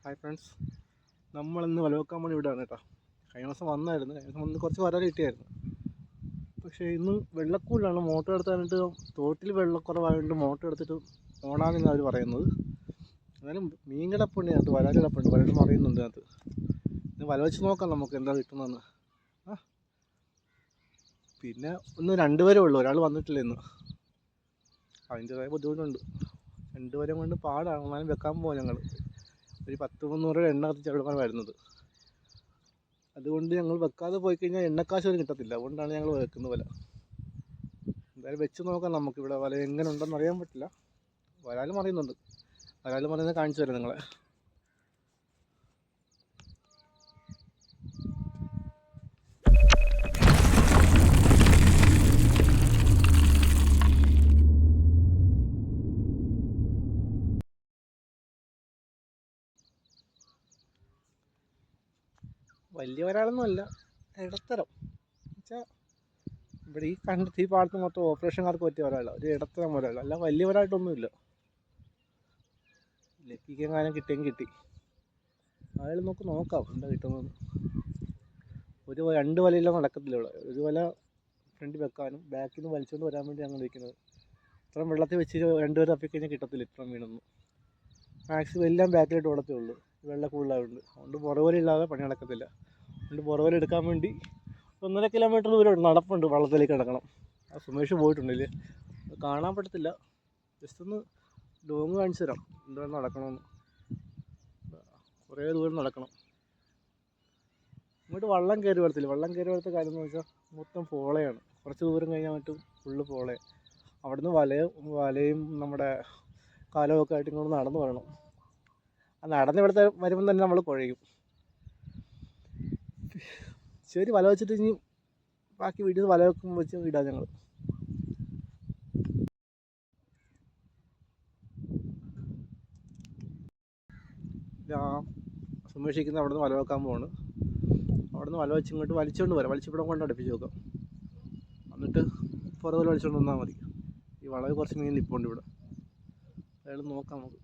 Hi friends, നമ്മളിന്ന് വല വെക്കാൻ വേണ്ടി ഇവിടെയാണ് കേട്ടോ. കഴിഞ്ഞ ദിവസം വന്ന് കുറച്ച് വല കിട്ടിയായിരുന്നു. പക്ഷേ ഇന്ന് വെള്ളക്കൂടിലാണ് മോട്ടർ എടുത്താനായിട്ട്. തോട്ടിൽ വെള്ളക്കുറവായതുകൊണ്ട് മോട്ടർ എടുത്തിട്ട് ഓണാണെന്നാണ് അവർ പറയുന്നത്. എന്നാലും മീൻ കിടപ്പുണ്ട് അതിനകത്ത്, വല കിടപ്പുണ്ട്, വലയിട്ട് മറിയുന്നുണ്ട് അതിനകത്ത്. ഇന്ന് വല വെച്ച് നോക്കാം നമുക്ക് എന്താ കിട്ടുന്നതെന്ന്. പിന്നെ ഒന്ന് രണ്ടുപേരേ ഉള്ളൂ, ഒരാൾ വന്നിട്ടില്ല ഇന്ന്. അതിൻ്റെതായ ബുദ്ധിമുട്ടുണ്ട്. രണ്ടുപേരും കൊണ്ട് പാടാണ്. എന്നാലും വെക്കാൻ പോകാം ഞങ്ങൾ. ഒരു 10-300 രൂപ എണ്ണ കത്തിച്ച് എവിടെയാണ് വരുന്നത്. അതുകൊണ്ട് ഞങ്ങൾ വെക്കാതെ പോയി കഴിഞ്ഞാൽ എണ്ണക്കാശ് വരെ കിട്ടത്തില്ല. അതുകൊണ്ടാണ് ഞങ്ങൾ വെക്കുന്നത് വല. എന്തായാലും വെച്ച് നോക്കാം നമുക്കിവിടെ. വല എങ്ങനെ ഉണ്ടെന്ന് അറിയാൻ പറ്റില്ല. വരാൽ മറിയുന്നുണ്ട്. വരാൽ മറിയുന്നത് കാണിച്ചു തരാം നിങ്ങളെ. വലിയ വരാളൊന്നും അല്ല, ഇടത്തരം വെച്ചാൽ ഇവിടെ ഈ പാടത്ത് മൊത്തം ഓപ്പറേഷൻകാർക്ക് പറ്റിയ വരാള. ഒരു ഇടത്തരം വരാള, അല്ല വലിയ വരായിട്ടൊന്നുമില്ല. ലക്കിക്കെങ്ങാനും കിട്ടിയെങ്കിൽ കിട്ടി. അയാൾ നോക്കാം എന്താ കിട്ടുന്നത്. രണ്ട് വലയെല്ലാം നടക്കത്തില്ല ഇവിടെ. ഒരു വല ഫ്രണ്ട് വെക്കാനും ബാക്കിൽ നിന്ന് വലിച്ചുകൊണ്ട് വരാൻ വേണ്ടി ഞങ്ങൾ ഇരിക്കുന്നത്. ഇത്രയും വെള്ളത്തിൽ വെച്ച് രണ്ടുപേർ തപ്പിക്കഴിഞ്ഞാൽ കിട്ടത്തില്ല ഇത്രയും മീനൊന്നും. മാക്സിമം എല്ലാം ബാക്കിലോട്ട് ഓടത്തേ ഉള്ളൂ, വെള്ളം കൂടുതലായതുകൊണ്ട്. അതുകൊണ്ട് പുറവലില്ലാതെ പണി നടക്കത്തില്ല. അതുകൊണ്ട് പുറവൽ എടുക്കാൻ വേണ്ടി 1.5 കിലോമീറ്റർ ദൂരം നടപ്പുണ്ട്. വള്ളത്തിലേക്ക് കിടക്കണം. ആ സുമേഷ് പോയിട്ടുണ്ടല്ലേ, കാണാൻ പറ്റത്തില്ല. ജസ്റ്റ് ഒന്ന് ലോങ് കാണിച്ചു തരാം എന്താണ് നടക്കണമെന്ന്. കുറേ ദൂരം നടക്കണം. ഇങ്ങോട്ട് വള്ളം കയറി വരത്തില്ല. വള്ളം കയറി വരത്ത കാര്യം എന്ന് വെച്ചാൽ മൊത്തം പോളയാണ്. കുറച്ച് ദൂരം കഴിഞ്ഞാൽ മറ്റും ഫുള്ള് പോളയാണ്. അവിടുന്ന് വലയും നമ്മുടെ കാലമൊക്കെ ആയിട്ട് ഇങ്ങോട്ട് നടന്നു വരണം. ആ നടന്ന് ഇവിടുത്തെ വരുമ്പം തന്നെ നമ്മൾ കുഴയും. ശരി, വല വെച്ചിട്ട് ഇനി ബാക്കി വീട്ടിൽ വല വെക്കുമ്പോൾ വെച്ച് ഇടാം ഞങ്ങൾ. സുമേഷിക്കുന്ന അവിടെ നിന്ന് വല വെക്കാൻ പോവാണ്. അവിടെ നിന്ന് വല വെച്ച് ഇങ്ങോട്ട് വലിച്ചുകൊണ്ട് വരാം. വലിച്ചിവിടെ കൊണ്ട് അടുപ്പിച്ച് വെക്കാം. എന്നിട്ട് പുറകിൽ വലിച്ചുകൊണ്ട് വന്നാൽ മതി. ഈ വളരെ കുറച്ച് മീൻ നിൽപ്പുണ്ട് ഇവിടെ. അയാൾ നോക്കാം നമുക്ക്.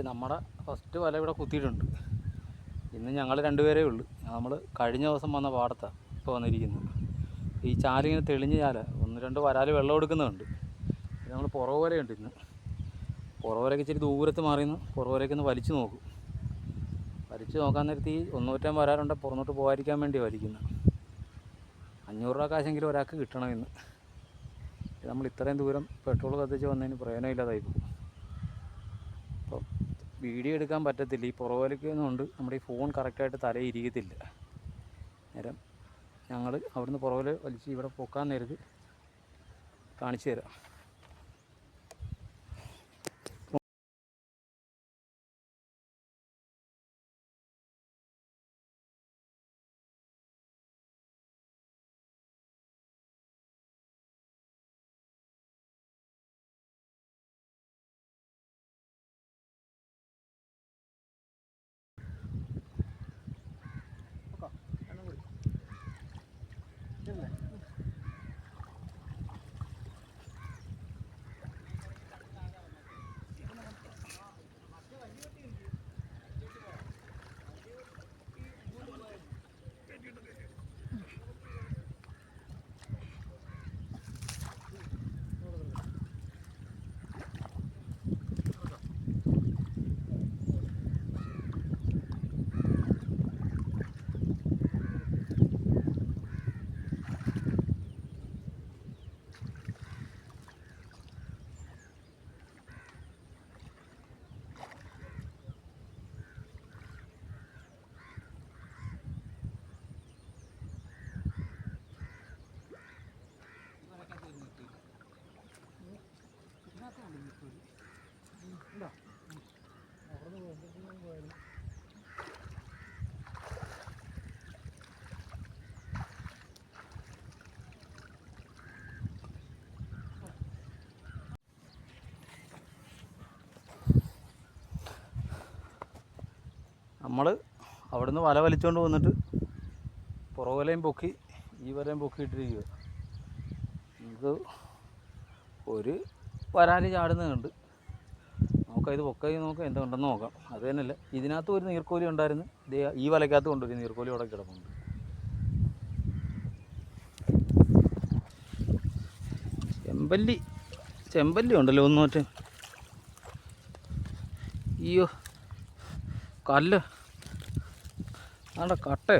നമ്മുടെ ഫസ്റ്റ് വല ഇവിടെ കുത്തിയിട്ടുണ്ട്. ഇന്ന് ഞങ്ങൾ രണ്ടുപേരേ ഉള്ളൂ. നമ്മൾ കഴിഞ്ഞ ദിവസം വന്ന പാടത്താണ് ഇപ്പോൾ വന്നിരിക്കുന്നത്. ഈ ചാലിങ്ങനെ തെളിഞ്ഞ ചാല, 1-2 വരാൽ വെള്ളം എടുക്കുന്നുണ്ട്. നമ്മൾ പുറവരയുണ്ട്. ഇന്ന് പുറവരയ്ക്ക് ഇച്ചിരി ദൂരത്ത് മാറിയെന്ന് പുറവരയ്ക്കൊന്ന് വലിച്ചു നോക്കും. വലിച്ചു നോക്കാൻ നേരത്ത് ഈ 150 വരാറുണ്ട് പുറന്നോട്ട് പോകാതിരിക്കാൻ വേണ്ടി വലിക്കുന്നത്. 500 രൂപ കാശെങ്കിലും ഒരാൾക്ക് കിട്ടണം. ഇന്ന് നമ്മൾ ഇത്രയും ദൂരം പെട്രോൾ കത്തിച്ച് വന്നതിന് പ്രയോജനമില്ലാതായി പോകും. അപ്പോൾ വീഡിയോ എടുക്കാൻ പറ്റത്തില്ല. ഈ പുറവലിക്കുന്നുണ്ട് നമ്മുടെ ഈ ഫോൺ കറക്റ്റായിട്ട് തലയിൽ ഇരിക്കത്തില്ല. നേരം ഞങ്ങൾ അവിടുന്ന് പുറവൽ വലിച്ച് ഇവിടെ പൊക്കാൻ നേരത്ത് കാണിച്ചു തരാം. നമ്മൾ അവിടുന്ന് വല വലിച്ചുകൊണ്ട് വന്നിട്ട് പുറവലയും പൊക്കി ഈ വലയും പൊക്കിയിട്ടിരിക്കുക. ഇത് ഒരു വരാല് ചാടുന്നുണ്ട്. നോക്കാം, ഇത് പൊക്കൈ നോക്കാം, എന്തുണ്ടെന്ന് നോക്കാം. അത് തന്നെയല്ല, ഇതിനകത്ത് ഒരു നീർക്കോലി ഉണ്ടായിരുന്നു. ഇത് ഈ വലയ്ക്കകത്ത് കൊണ്ടൊരു നീർക്കോലി അവിടെ കിടപ്പുണ്ട്. ചെമ്പല്ലി ഉണ്ടല്ലോ ഒന്നോറ്റ്. അയ്യോ, കല്ല് ആടെ കട്ടേ.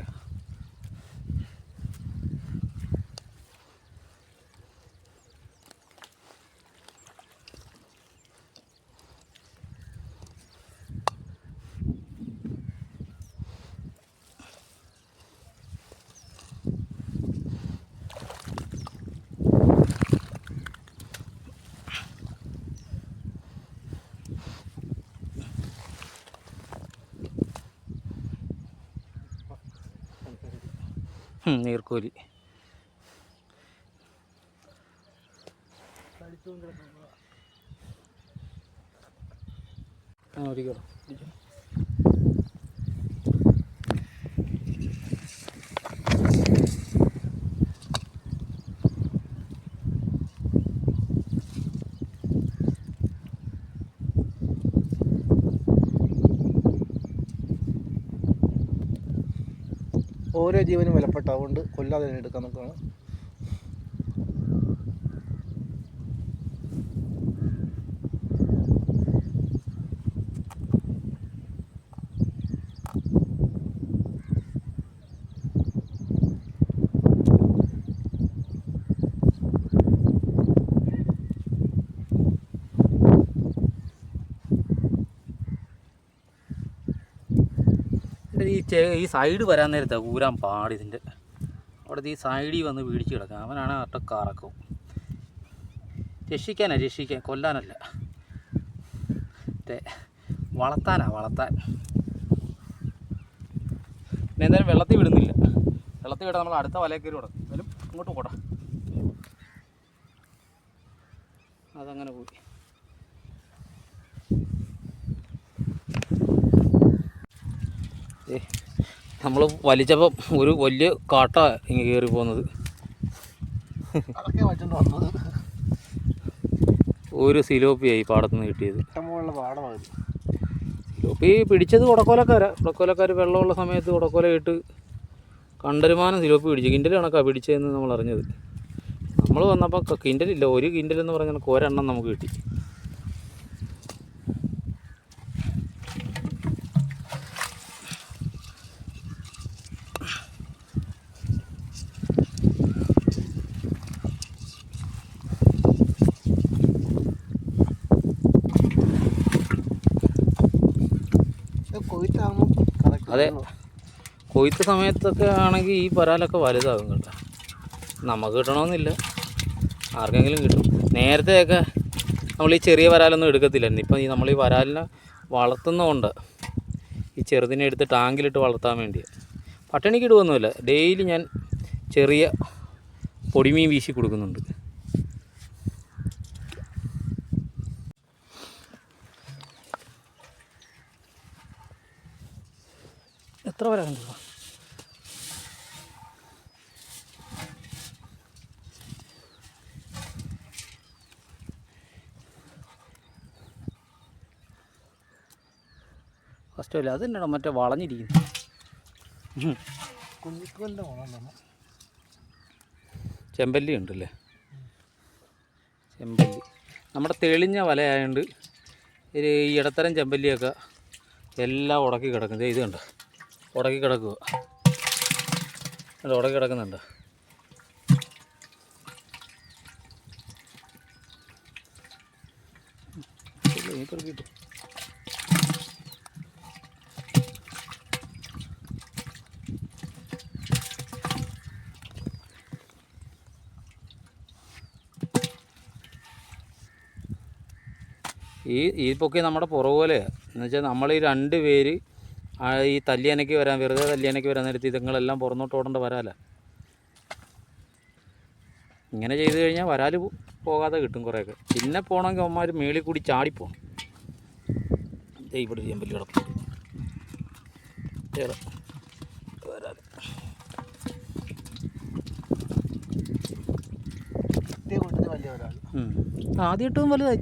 നീർക്കോലി ഒരിക്കലും ഓരോ ജീവനും വിലപ്പെട്ട, അതുകൊണ്ട് കൊല്ലാതെ തന്നെ എടുക്കാൻ നോക്കുകയാണ്. ഈ സൈഡ് വരാൻ നേരത്തെ ഊരാൻ പാടിതിൻ്റെ അവിടുത്തെ ഈ സൈഡിൽ വന്ന് പിടിച്ച് കിടക്കാം. അവനാണ് ഒറ്റ കറക്കും. രക്ഷിക്കാൻ, കൊല്ലാനല്ല, വളർത്താൻ. പിന്നെ എന്തായാലും വെള്ളത്തിൽ വിടുന്നില്ല. വെള്ളത്തിൽ വിടാൻ നമ്മൾ അടുത്ത വലയിൽ കയറി കൊടുക്കും. എന്നാലും ഇങ്ങോട്ട് പോടാ. അതങ്ങനെ പോയി. നമ്മൾ വലിച്ചപ്പം ഒരു വലിയ കാട്ട ഇങ്ങനെ കയറി പോകുന്നത്. ഒരു സിലോപ്പിയായി പാടത്തുനിന്ന് കിട്ടിയത്. ഇഷ്ടംപോലുള്ള പാടമാണ്. സിലോപ്പി പിടിച്ചത് കുടക്കോലക്കാർ വെള്ളമുള്ള സമയത്ത് കുടക്കോല ഇട്ട് കണ്ടരുമാനം സിലോപ്പി പിടിച്ചു. കിൻഡൽ കണക്കാണ് പിടിച്ചതെന്ന് നമ്മൾ അറിഞ്ഞത്. നമ്മൾ വന്നപ്പോൾ കിൻഡലില്ല, 1 കിൻഡലെന്ന് പറഞ്ഞാൽ ഒരെണ്ണം നമുക്ക് കിട്ടി. അതെ, കൊയ്ത്ത് സമയത്തൊക്കെ ആണെങ്കിൽ ഈ വരാലൊക്കെ വലുതാകും കേട്ടോ. നമുക്ക് കിട്ടണമെന്നില്ല, ആർക്കെങ്കിലും കിട്ടും. നേരത്തെയൊക്കെ നമ്മൾ ഈ ചെറിയ വരാലൊന്നും എടുക്കത്തില്ലായിരുന്നു. ഇപ്പം നമ്മൾ ഈ വരാലിനെ വളർത്തുന്നതുകൊണ്ട് ഈ ചെറുതിനെ എടുത്ത് ടാങ്കിലിട്ട് വളർത്താൻ വേണ്ടിയാണ്. പട്ടിണിക്ക് ഇടുവൊന്നുമില്ല, ഡെയിലി ഞാൻ ചെറിയ പൊടിമീൻ വീശി കൊടുക്കുന്നുണ്ട്. എത്ര വരാനുണ്ട്? കഷ്ടമില്ല, അത് തന്നെയാണ് മറ്റേ വളഞ്ഞിരിക്കുന്നു. ചെമ്പല്ലി ഉണ്ടല്ലേ, ചെമ്പല്ലി നമ്മുടെ തെളിഞ്ഞ വലയായതുകൊണ്ട് ഈ ഇടത്തരം ചെമ്പല്ലിയൊക്കെ എല്ലാം ഉടക്കി കിടക്കുന്നത്. ഇത് കണ്ടോ, ഉടക്കി കിടക്കുക, ഉടക്കി കിടക്കുന്നുണ്ട്. കിട്ടും. ഈ പൊക്കി നമ്മുടെ പുറകുപോലെയാണ്. എന്നുവെച്ചാൽ നമ്മൾ ഈ 2 പേര് ഈ തല്ലിയനയ്ക്ക് വരാൻ, വെറുതെ തല്ലിയനയ്ക്ക് വരാൻ നേരത്ത് ഇതുങ്ങളെല്ലാം പുറന്നോട്ട് ഓടേണ്ട വരാല. ഇങ്ങനെ ചെയ്ത് കഴിഞ്ഞാൽ വരാൽ പോകാതെ കിട്ടും കുറേയൊക്കെ. പിന്നെ പോകണമെങ്കിൽ അവന്മാർ മേളിൽ കൂടി ചാടിപ്പോണം. ഇവിടെ ചെമ്പല്ലി കിടക്കും, വരാൽ ആദ്യം ഇട്ടതും വലുതായി.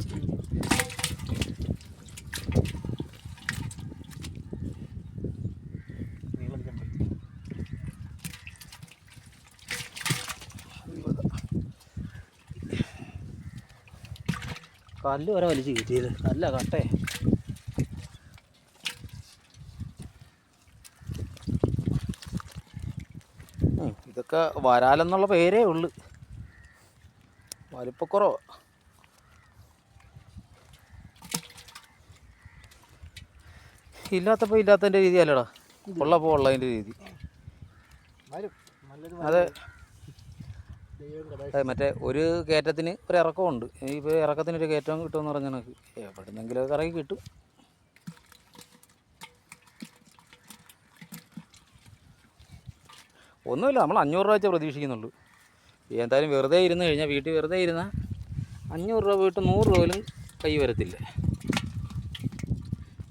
കല്ല് വരെ വലിച്ച് കിട്ടിയത്, നല്ല കട്ടേ. ഇതൊക്കെ വരാലെന്നുള്ള പേരേ ഉള്ളു, വലിപ്പക്കുറവ്. ഇല്ലാത്തപ്പോൾ ഇല്ലാത്തതിൻ്റെ രീതി അല്ലടാ, ഉള്ളപ്പോൾ ഉള്ളതിൻ്റെ രീതി. അതെ, മറ്റേ ഒരു കയറ്റത്തിന് ഒരു ഇറക്കമുണ്ട്. ഇപ്പോൾ ഇറക്കത്തിനൊരു കയറ്റം കിട്ടുമെന്ന് പറഞ്ഞാൽ എനിക്ക് എവിടെന്നെങ്കിലുമൊക്കെ ഇറങ്ങി കിട്ടും. ഒന്നുമില്ല, നമ്മൾ 500 രൂപ വെച്ചേ പ്രതീക്ഷിക്കുന്നുള്ളൂ. എന്തായാലും വെറുതെ ഇരുന്ന് കഴിഞ്ഞാൽ, വീട്ടിൽ വെറുതെ ഇരുന്നാൽ 500 രൂപ പോയിട്ട് 100 രൂപ പോലും കൈ വരത്തില്ല.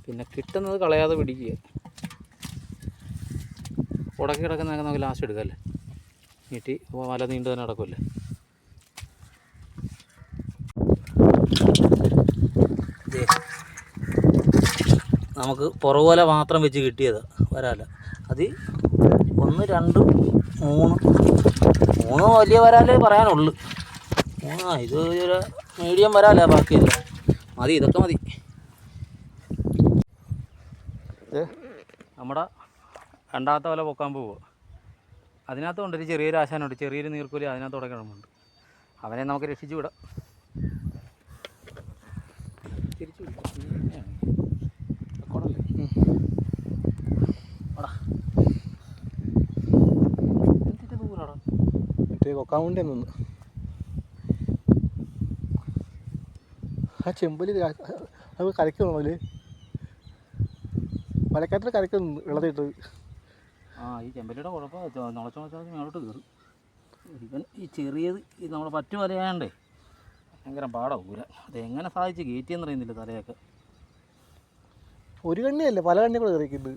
പിന്നെ കിട്ടുന്നത് കളയാതെ പിടിക്കുക. ഉടക്കി കിടക്കുന്നതൊക്കെ നമുക്ക് ലാസ്റ്റ് എടുക്കാമല്ലേ, നീട്ടി വല നീണ്ടു തന്നെ നടക്കുമല്ലേ. നമുക്ക് പുറകുവല മാത്രം വെച്ച് കിട്ടിയതാണ് വരാല. അത് 1 2 3 വലിയ വരാലേ പറയാനുള്ളൂ. ഇത് ഒരു മീഡിയം വരാല, ബാക്കിയില്ല. മതി, ഇതൊക്കെ മതി. നമ്മുടെ 2ാമത്തെ വല പൊക്കാൻ പോവുക. അതിനകത്ത് കൊണ്ടൊരു ചെറിയൊരു ആശാനുണ്ട്, ചെറിയൊരു നീർക്കോലി അതിനകത്ത് ഉടക്കിടമുണ്ട്. അവനെ നമുക്ക് രക്ഷിച്ചു വിടാം. തിരിച്ചു വിടാം. എന്തിട്ട് ദൂരാടാ, മറ്റേ കൊക്കാൻ വേണ്ടി നിന്ന് ആ ചെമ്പലി അത് കരയ്ക്കണല്ലേ, വലക്കാറ്റിൽ കരയ്ക്ക് നിന്ന് വെള്ളത്തിട്ട്. ഈ ചെമ്പല്ലിയുടെ കുഴപ്പം മുളച്ച് മേലോട്ട് കയറും. ഇവൻ ഈ ചെറിയത് ഈ നമ്മുടെ പറ്റു വലയാണ്ടേ ഭയങ്കര പാടാണ് ഊരാൻ. അതെങ്ങനെ സാധിച്ച് കയറ്റിയെന്ന് അറിയുന്നില്ല തലയൊക്കെ. ഒരു കണ്ണിയല്ലേ, പല കണ്ണി കൂടെ കയറിയിട്ടുണ്ട്.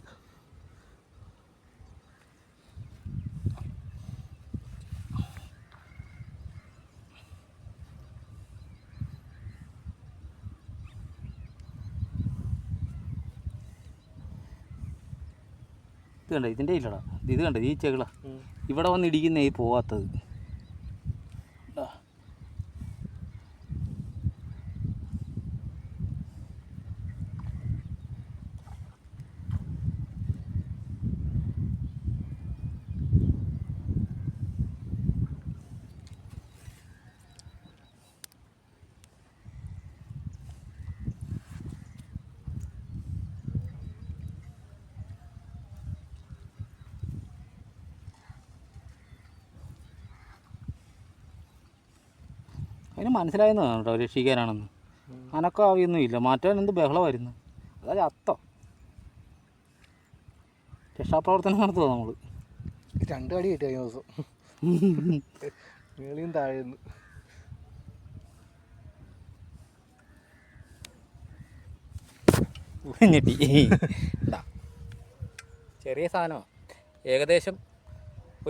കണ്ട ഇതിൻ്റെ ഇല്ലടാ, ഇത് കണ്ട ഈ ചെകിള ഇവിടെ വന്ന് ഇടിക്കുന്നേ പോവാത്തത്. അതിന് മനസ്സിലായെന്ന് കേട്ടോ രക്ഷിക്കാനാണെന്ന്. അനക്കം ആവിയൊന്നും ഇല്ല, മാറ്റാൻ എന്ത് ബഹളമായിരുന്നു. അതായത് അത്തം രക്ഷാപ്രവർത്തനം നടത്തുക നമ്മൾ. 2 അടി കിട്ടി കഴിഞ്ഞ ദിവസം മേളിയും താഴെന്ന്. ഞെട്ടി. ചെറിയ സാധനമാണ്, ഏകദേശം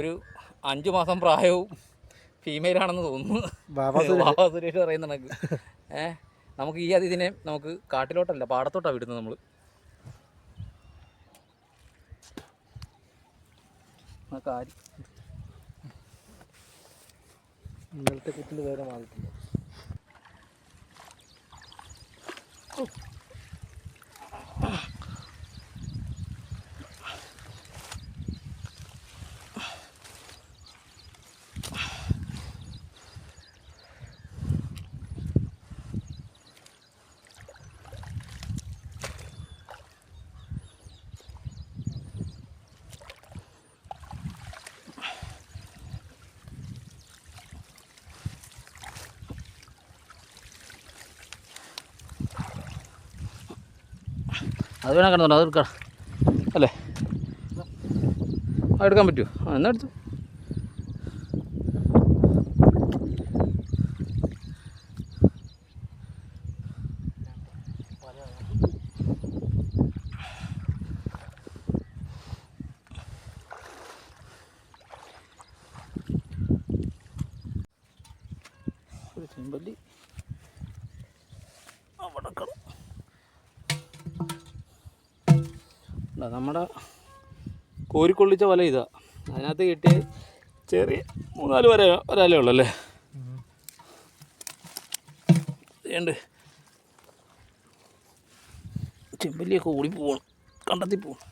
ഒരു 5 മാസം പ്രായവും ഫീമെയിലാണെന്ന് തോന്നുന്നു. ബാബാ സുരേഷ് പറയുന്ന കണക്ക്. നമുക്ക് ഈ അതിഥിനെ നമുക്ക് കാട്ടിലോട്ടല്ല പാടത്തോട്ടാണ് വിടുന്നത് നമ്മൾ. കാര്യം ഇന്നലത്തെ കുത്തിൻ്റെ വേറെ മാറിയിട്ടില്ല. അത് വേണം കിടന്നുണ്ടോ, അത് എടുക്കാം അല്ലേ? അത് എടുക്കാൻ പറ്റുമോ? എന്നാ എടുത്തു. ഒരു ചെമ്പല്ലി അവിടെ നമ്മുടെ കോരിക്കൊള്ളിച്ച വല ഇതാ. അതിനകത്ത് കിട്ടിയ ചെറിയ 3-4 വരലേ ഉള്ളല്ലേ. ഉണ്ട് ചെമ്പല്ലിയൊക്കെ ഓടിപ്പോകണം, കണ്ടെത്തി പോകണം.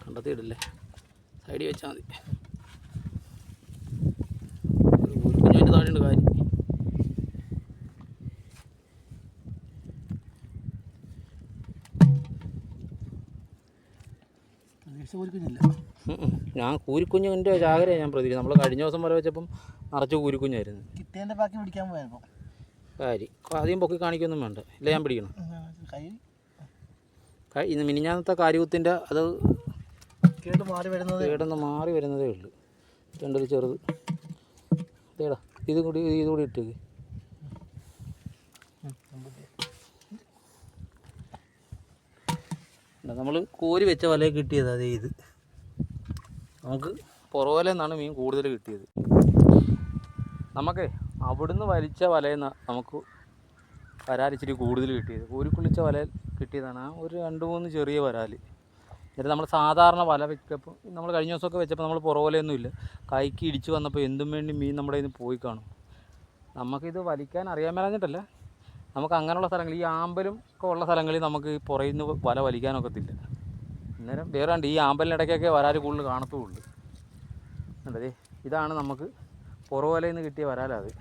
കണ്ടെത്തിയിടല്ലേ, സൈഡിൽ വെച്ചാൽ മതി. ഒരു കുഞ്ഞിൻ്റെ താഴെയുണ്ട് കാര്യം. ഞാൻ കൂരിക്കുഞ്ഞിൻ്റെ ചാകരയാണ് ഞാൻ പ്രതീക്ഷിച്ചത്. നമ്മൾ കഴിഞ്ഞ ദിവസം വരെ വെച്ചപ്പം നിറച്ച് കൂരിക്കുഞ്ഞായിരുന്നു. കിട്ടേൻ്റെ ബാക്കി പിടിക്കാൻ പോയപ്പോൾ കാര്യം ആദ്യം പൊക്കി കാണിക്കൊന്നും വേണ്ട, ഇല്ല ഞാൻ പിടിക്കണം. ഇന്ന് മിനിഞ്ഞാന്നത്തെ കാര്യത്തിൻ്റെ അത് കേടൊന്ന് മാറി വരുന്നതേ ഉള്ളൂ. രണ്ടൊരു ചെറുത് ഇതേടാ, ഇതുകൂടി ഇട്ടേക്ക്. നമ്മൾ കോരി വെച്ച വല കിട്ടിയത് അതേ ഇത്. നമുക്ക് പുറവല നിന്നാണ് മീൻ കൂടുതൽ കിട്ടിയത്. നമുക്ക് അവിടുന്ന് വലിച്ച വലയിൽ നിന്ന് നമുക്ക് വരാലിച്ചിരി കൂടുതൽ കിട്ടിയത്. കോരിക്കുള്ളിച്ച വല കിട്ടിയതാണ് ഒരു 2-3 ചെറിയ വരാൽ. എന്നിട്ട് നമ്മൾ സാധാരണ വല വെച്ചപ്പോൾ നമ്മൾ കഴിഞ്ഞ ദിവസമൊക്കെ വെച്ചപ്പോൾ നമ്മൾ പുറവലയൊന്നുമില്ല, കൈക്ക് ഇടിച്ച് വന്നപ്പോൾ എന്തും വേണ്ടി മീൻ നമ്മുടെ കയ്യിൽ നിന്ന് പോയി കാണും. നമുക്കിത് വലിക്കാൻ അറിയാൻ മേലാഞ്ഞിട്ടല്ല, നമുക്ക് അങ്ങനെയുള്ള സ്ഥലങ്ങൾ ഈ ആമ്പലും ഒക്കെ ഉള്ള സ്ഥലങ്ങളിൽ നമുക്ക് ഈ പുറയിൽ നിന്ന് വല വലിക്കാനൊക്കത്തില്ല. അന്നേരം വേറെ ഉണ്ട്, ഈ ആമ്പലിനിടയ്ക്കൊക്കെ വരാൽ കൂടുതൽ കാണത്തുള്ളൂ. കണ്ടതേ, ഇതാണ് നമുക്ക് പുറവലയിൽ നിന്ന് കിട്ടിയ വരാലത്.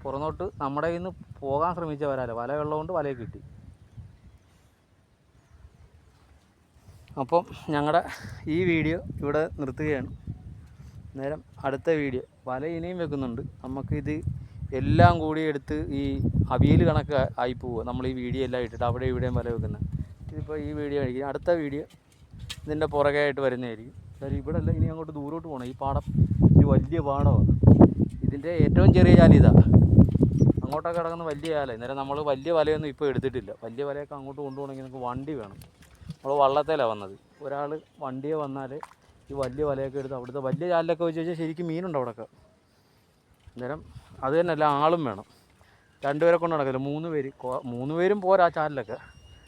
പുറന്നോട്ട് നമ്മുടെ കയ്യിൽ നിന്ന് പോകാൻ ശ്രമിച്ച വരാല, വല ഉള്ളതുകൊണ്ട് വലയെ കിട്ടി. അപ്പം ഞങ്ങളുടെ ഈ വീഡിയോ ഇവിടെ നിർത്തുകയാണ്. നേരം അടുത്ത വീഡിയോ വല ഇനിയും വെക്കുന്നുണ്ട്. നമുക്കിത് എല്ലാം കൂടി എടുത്ത് ഈ അവിയൽ കണക്ക് ആയി പോവുക. നമ്മൾ ഈ വീഡിയോ എല്ലാം ഇട്ടിട്ട് അവിടെ ഇവിടെയും വല വെക്കുന്നത്. ഇതിപ്പോൾ ഈ വീഡിയോ ആയിരിക്കും, അടുത്ത വീഡിയോ ഇതിൻ്റെ പുറകെ ആയിട്ട് വരുന്നതായിരിക്കും. കാര്യം ഇവിടെ അല്ല, ഇനി അങ്ങോട്ട് ദൂരോട്ട് പോകണം. ഈ പാടം ഇത് വലിയ പാടമാണ്. ഇതിൻ്റെ ഏറ്റവും ചെറിയ ചാല ഇതാണ്, അങ്ങോട്ടൊക്കെ കിടക്കുന്ന വലിയ ചാല. അന്നേരം നമ്മൾ വലിയ വലയൊന്നും ഇപ്പോൾ എടുത്തിട്ടില്ല. വലിയ വലയൊക്കെ അങ്ങോട്ട് കൊണ്ടുപോകണമെങ്കിൽ നമുക്ക് വണ്ടി വേണം. നമ്മൾ വള്ളത്തേലാണ് വന്നത്. ഒരാൾ വണ്ടിയെ വന്നാൽ ഈ വലിയ വലയൊക്കെ എടുത്ത് അവിടുത്തെ വലിയ ചാലിലൊക്കെ വെച്ച് കഴിഞ്ഞാൽ ശരിക്കും മീനുണ്ട് അവിടെയൊക്കെ. അന്നേരം അത് തന്നെയല്ല, ആളും വേണം. 2 പേരെ കൊണ്ട് നടക്കില്ല, 3 പേര്. 3 പേരും പോരാ ആ ചാലിലൊക്കെ.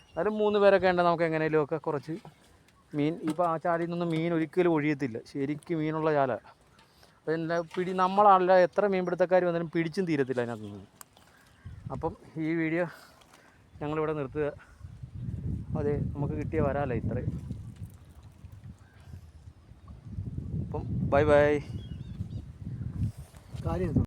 എന്നാലും 3 പേരൊക്കെ ഉണ്ടെങ്കിൽ നമുക്ക് എങ്ങനെയെങ്കിലുമൊക്കെ കുറച്ച് മീൻ. ഇപ്പോൾ ആ ചാലിൽ നിന്നും മീൻ ഒരിക്കലും ഒഴിയത്തില്ല, ശരിക്കും മീനുള്ള ചാലാണ്. പിന്നെ നമ്മളല്ല എത്ര മീൻപിടുത്തക്കാർ വന്നാലും പിടിച്ചും തീരത്തില്ല അതിനകത്ത് നിന്ന്. അപ്പം ഈ വീഡിയോ ഞങ്ങളിവിടെ നിർത്തുക. അതെ, നമുക്ക് കിട്ടിയ വരാലോ ഇത്രയും. അപ്പം ബൈ ബൈ. കാര്യം